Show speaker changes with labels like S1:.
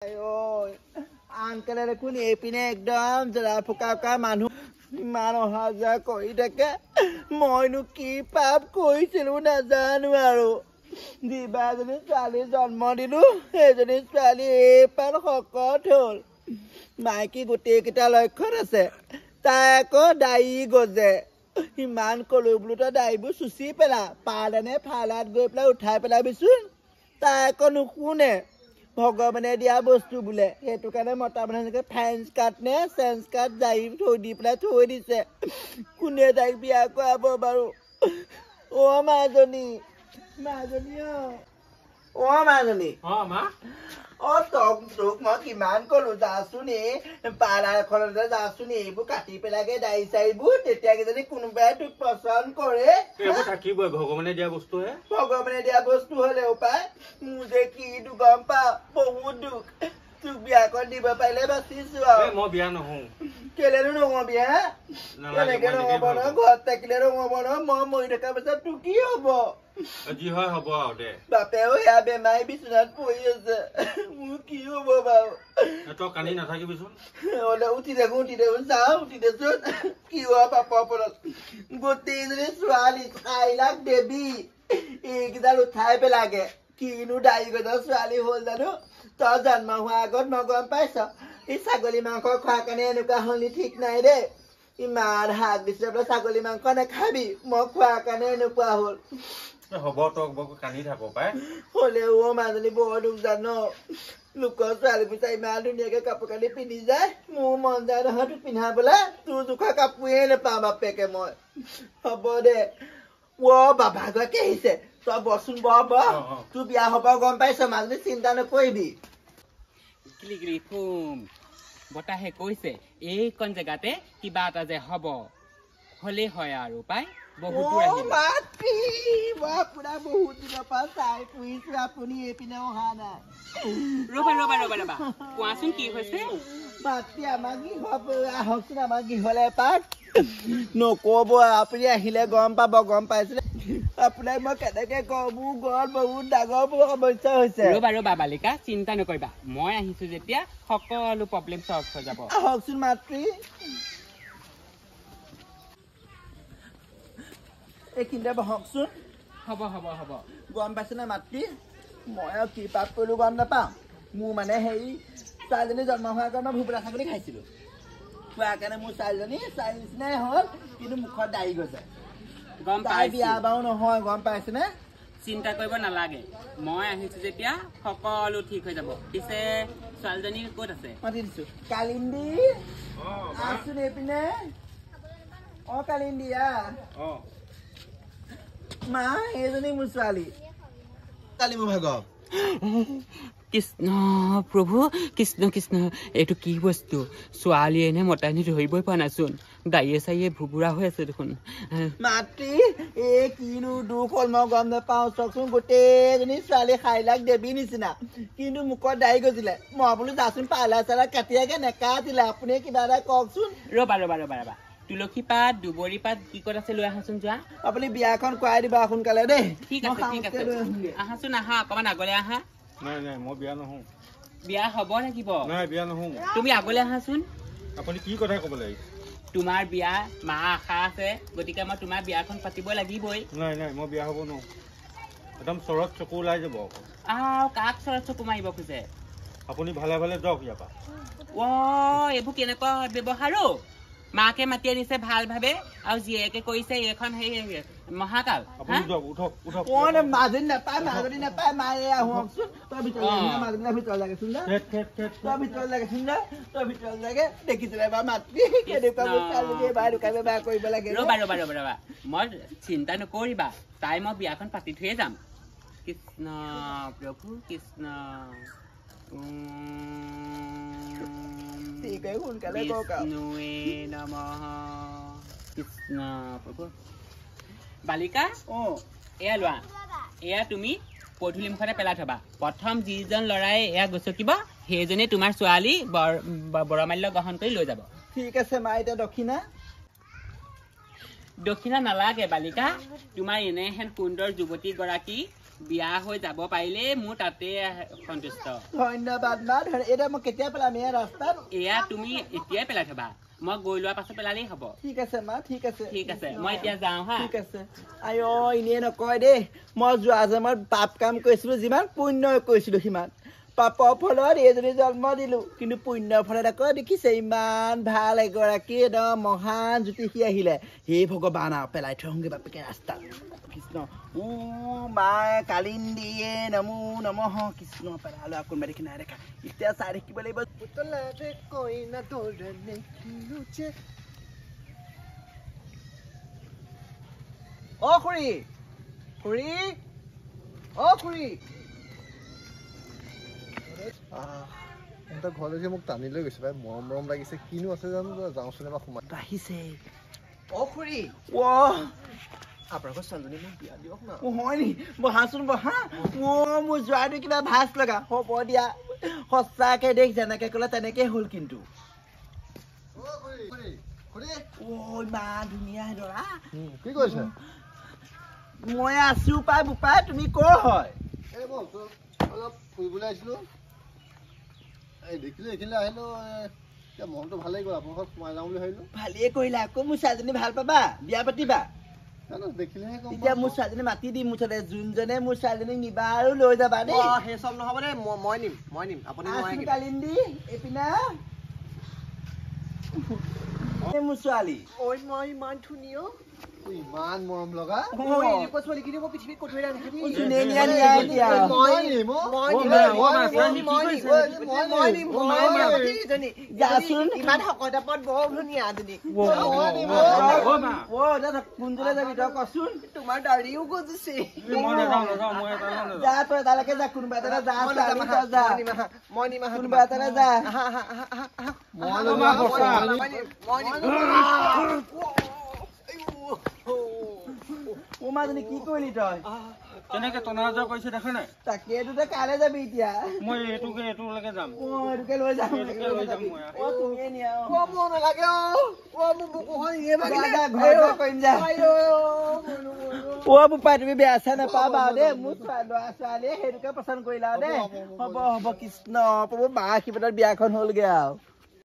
S1: আনকালে দেখোন এইপিনে একদম জৰা ফুকা মানুহ ইমান অহা যোৱা কৰি থাকে মইনো কি পাপ কৰিছিলো নাজানো আৰু দিবা এজনী ছোৱালী জন্ম দিলো সেইজনী ছোৱালী এইপাৰ শকত হ'ল মাইকী গোটেইকেইটা লক্ষণ আছে তাই আকৌ দায়ী গজে ইমান কলো বোলো তই দায়ীবোৰ চুচি পেলা পালেনে ফালাত গৈ পেলাই উঠাই পেলাবিচোন তাই আকৌ নুশুনে ভগৱানে দিয়া বস্তু বোলে সেইটো কাৰণে মতা মানুহে ফেন্স কাট নে চেন্স কাট যাই থৈ দি পেলাই থৈ দিছে কোনে তাইক বিয়া কৰাব বাৰু অ মাজনী অ তোক মই কিমান কলো যাচোন এই পাৰ্লাৰ এখনতে যাচোন এইবোৰ কাটি পেলাগে দাড়ি চাৰিবোৰ তেতিয়া কিজানি কোনোবাই তোক পচন্দ কৰে
S2: থাকিবই ভগৱানে দিয়া বস্তুহে
S1: ভগৱানে দিয়া বস্তু হলেও পাই মোৰ যে কি গম পা বহুত দুখ তোক বিয়াখন দিব পাৰিলে বাচিছো আৰু
S2: মই বিয়া নহওঁ
S1: কেলেনো নহবি হা কেনেকে নহব ন ঘৰত থাকিলে নহব ন মই মৰি থকাৰ পিছত তোৰ কি হব
S2: যি হয় হ'ব আৰু দে
S1: বাপেও এয়া বেমাৰী বিচনাত পৰি আছে মোৰ কি হব বাৰু
S2: তই কান্দি নাথাকিবিচোন
S1: হলে উঠি দেখোন চাওঁ উঠি দেচোন কি হোৱা পাপৰ ওপৰত গোটেইজনী ছোৱালী 4 লাখ দেৱী এইকেইডাল উঠাই পেলাগে কিনো দায়ী গজৰ ছোৱালী হ'ল জানো তই জন্ম হোৱাৰ আগত মই গম পাইছ এই ছাগলী মাংস খোৱাৰ কাৰণে এনেকুৱা হলি ঠিক নাই দেই ইমান হাত দিছে বোলে ছাগলী মাংস নাখাবি মই খোৱাৰ কাৰণে এনেকুৱা হ'ল
S2: হ'ব তই কান্দি থাক পাই
S1: হলেও মাজনী বৰ দুখ জান লোকৰ ছোৱালীবোৰ চাই ইমান ধুনীয়াকে কাপোৰ কানি পিন্ধি যায় মোৰ মন যায় নহয় তোক পিন্ধাবলে তোৰ জোখৰ কাপোৰে নাপাওঁ বাপেকে মই হ'ব দে বাবা গৰাকী আহিছে তই বচোন তোৰ বিয়া হব গম পাইছ মাজনী চিন্তা নকৰিবি
S3: বতাহে কৈছে এইকণ জেগাতে কিবা এটা যে হব হলে হয় আৰু পাই বহুত দিনৰ পৰা চাই ফুৰিছো আপুনি এইপিনে অহা নাই ৰবা কোৱাচোন কি হৈছে
S1: মাতৃ আমাৰ আহকচোন আমাৰ গৃহলে এপাক নকব আপুনি আহিলে গম পাইছিলে আপোনাক মই কেনেকে কওঁ মোৰ ঘৰত বহুত ডাঙৰ সমস্যা হৈছে
S3: ৰবা বালিকা চিন্তা নকৰিবা মই আহিছো যেতিয়া সকলো প্ৰব্লেম সলভ হৈ যাব
S1: আহকচোন মাতৃ এইখিনিতে বহকচোন
S3: হ'ব
S1: গম পাইছে নে মাতৃ মই আৰু কি পাপ কৰিলো গম নাপাওঁ মোৰ মানে হেৰি ছোৱালীজনী জন্ম হোৱাৰ কাৰণে মই ভুপুৰা ছাগলী খাইছিলো খোৱাৰ কাৰণে মোৰ ছোৱালী নিচিনাই হ'ল কিন্তু মুখত দাড়ি গৈছে
S3: গম
S1: তাই বিয়া বাৰু নহয় গম পাইছেনে
S3: চিন্তা কৰিব নালাগে মই আহিছো যেতিয়া সকলো ঠিক হৈ যাব পিছে ছোৱালীজনী ক'ত আছে
S1: মাতি দিছো কালিন্দী আছোন এইপিনে কালিন্দী মা এইজনী মোৰ ছোৱালী কালি মোৰ ভাগ
S3: কৃষ্ণ প্ৰভু কৃষ্ণ এইটো কি বস্তু ছোৱালী এনে মতানি ধৰিবই পৰা নাচোন দাইয়ে চাইয়ে ভুবুৰা হৈ আছে দেখোন
S1: মাতৃ এই কিনো দুখ হ'ল মই গম নাপাওঁ চাওকচোন গোটেইজনী ছোৱালী 4 লাখ দেৱী নিচিনা কিন্তু মুখত দাড়ি গজিলে মই বোলো যাচোন পালা চালা কাটিয়াকে নেকাটিলে আপুনি কিবা এটা কওকচোন
S3: ৰবা তুলসী পাত দুবৰি পাত কি ক'ত আছে লৈ আহাচোন যোৱা
S1: আপুনি বিয়াখন কৰাই দিবা সোনকালে দেই
S3: ঠিক আছে আহাচোন আহা অকমান আগলৈ আহা
S2: নাই মই বিয়া নহওঁ
S3: বিয়া হ'ব লাগিব
S2: নাই বিয়া নহওঁ
S3: তুমি আগলৈ আহাচোন
S2: আপুনি কি কথা ক'ব লাগিব
S3: তোমাৰ বিয়া মা আশা আছে গতিকে মই তোমাৰ বিয়াখন পাতিব লাগিবই
S2: নাই মই বিয়া হ'ব নোৱাৰো একদম চৰত চকু ওলাই যাব
S3: কাক চৰত চকু মাৰিব খোজে
S2: আপুনি ভালে যাওক ইয়াৰ পৰা
S3: এইবোৰ কেনেকুৱা ব্যৱহাৰ মাকে মাতি আনিছে ভাল ভাবে আৰু জীয়েকে কৈছে এইখন সেই মহাকাল
S1: মাজনী নাপায় মায়ে আহকচোন তই ভিতৰত লাগেচোন তই ভিতৰত লাগে দেখিছিলে বা মাতৃ কেনেকুৱা কৰিব লাগে
S3: ৰবা মই চিন্তা নকৰিবা তাই মই বিয়াখন পাতি থৈয়ে যাম কৃষ্ণ প্ৰভু কৃষ্ণ
S1: সোনকালে
S3: বালিকা এয়া লোৱা এয়া তুমি পদূলি মুখতে পেলাই থবা প্ৰথম যিজন ল'ৰাই এয়া গছকিব সেইজনে তোমাৰ ছোৱালী বৰমাল্য গ্ৰহণ কৰি লৈ যাব
S1: ঠিক আছে মা এতিয়া
S3: দক্ষিণা নালাগে বালিকা তোমাৰ এনেহেন সুন্দৰ যুৱতী গৰাকী বিয়া হৈ যাব পাৰিলে মোৰ তাতে সন্তুষ্ট
S1: ধন্যবাদ মা এটা মই কেতিয়া পেলাম এয়া ৰাস্তাত
S3: এয়া তুমি এতিয়াই পেলাই থবা মই গৈ লোৱাৰ পাছত পেলালেই হ'ব
S1: ঠিক আছে মা ঠিক আছে
S3: মই এতিয়া যাওঁ হা
S1: ঠিক আছে আই এনেই নকয় দেই মই যোৱা জন্মত পাপ কাম কৰিছিলো যিমান পুণ্য কৰিছিলো সিমান পাপৰ ফলত এইজনী জন্ম দিলো কিন্তু পুণ্যৰ ফলত আকৌ দেখিছে ইমান ভাল এগৰাকী একদম মহান জ্যোতিষী আহিলে হে ভগৱান আৰু পেলাই থওঁগে বাপেকে ৰাস্তাত কৃষ্ণ মায়ে কালিন্দীয়ে নমো নমঃ কৃষ্ণ পেলালো আকৌ কোনোবা দেখি নাই দেখা এতিয়া চাই দেখিব লাগিব অ খুৰী খুৰী অ খুৰী
S4: ঘৰলৈকে মোক টানি লৈ গৈছে ভাই মৰম মৰম লাগিছে কিনো আছে জানো যাওঁচোন এবাৰ সোমাই
S1: আহিছে
S4: অ খুৰী
S1: অ
S4: আপোনালোকৰ ছোৱালীজনী মোক বিয়া দিয়ক না
S1: হয় নি বহাচোন বহা মোৰ যোৱাটো কিবা ভাজ লগা হ'ব দিয়া সঁচাকে দেখ যেনেকে ক'লে তেনেকে হ'ল কিন্তু ইমান ধুনীয়া দৰা
S4: কি কৈছে
S1: মই আছো পাই বোপাই তুমি কৰ হয়
S4: এই মই অলপ ফুৰিবলৈ আহিছিলো এই দেখিলো এইখিনিলে আহিলো এতিয়া মনটো ভালেই গ'ল আপোনাৰ ঘৰত সোমাই যাওঁ বুলি ভাবিলো
S1: ভালেই কৰিলা আকৌ মোৰ ছোৱালীজনী ভাল পাবা বিয়া পাতিবা
S4: দেখিলেহে গম
S1: এতিয়া মোৰ ছোৱালীজনী মাতি দিম মুঠতে যোনজনে মোৰ ছোৱালীজনীক নিবা আৰু লৈ যাবা দেই
S4: সেই চব নহ'ব দেই মই নিম আপুনি
S1: কালিন্দী এইপিনা মোৰ ছোৱালী
S4: মই ইমান ধুনীয়া ইমান মৰম লগা
S1: ছোৱালীখিনি মই পৃথিৱীত কঠোৰ
S4: ইমান শকতাপত বৰ ধুনীয়া
S1: কোনজনে যাবি তই কচোন
S4: তোমাৰ দাড়িও গজিছে
S1: যা তই তালৈকে যা কোনোবা এটা যা
S4: মই নিম
S1: কোনোবা এটা যা মাজনী কি কৰিলি তই
S2: কেনেকে টনাজৰ কৰিছে দেখা নাই
S1: তাকেটো তই কালে যাবি এতিয়া
S2: মই এইটোলৈকে যাম
S1: এইটোকে লৈ যাম তুমিয়ে নিয়া
S4: নালাগে
S1: বোপাই তুমি বেয়া চা নাপাবা দেই মোৰ ল'ৰা ছোৱালীয়ে সেইটোকে পচন্দ কৰিলা দেই হ'ব কৃষ্ণ প্ৰভু মা আশীৰ্বাদত বিয়াখন হ'লগে আৰু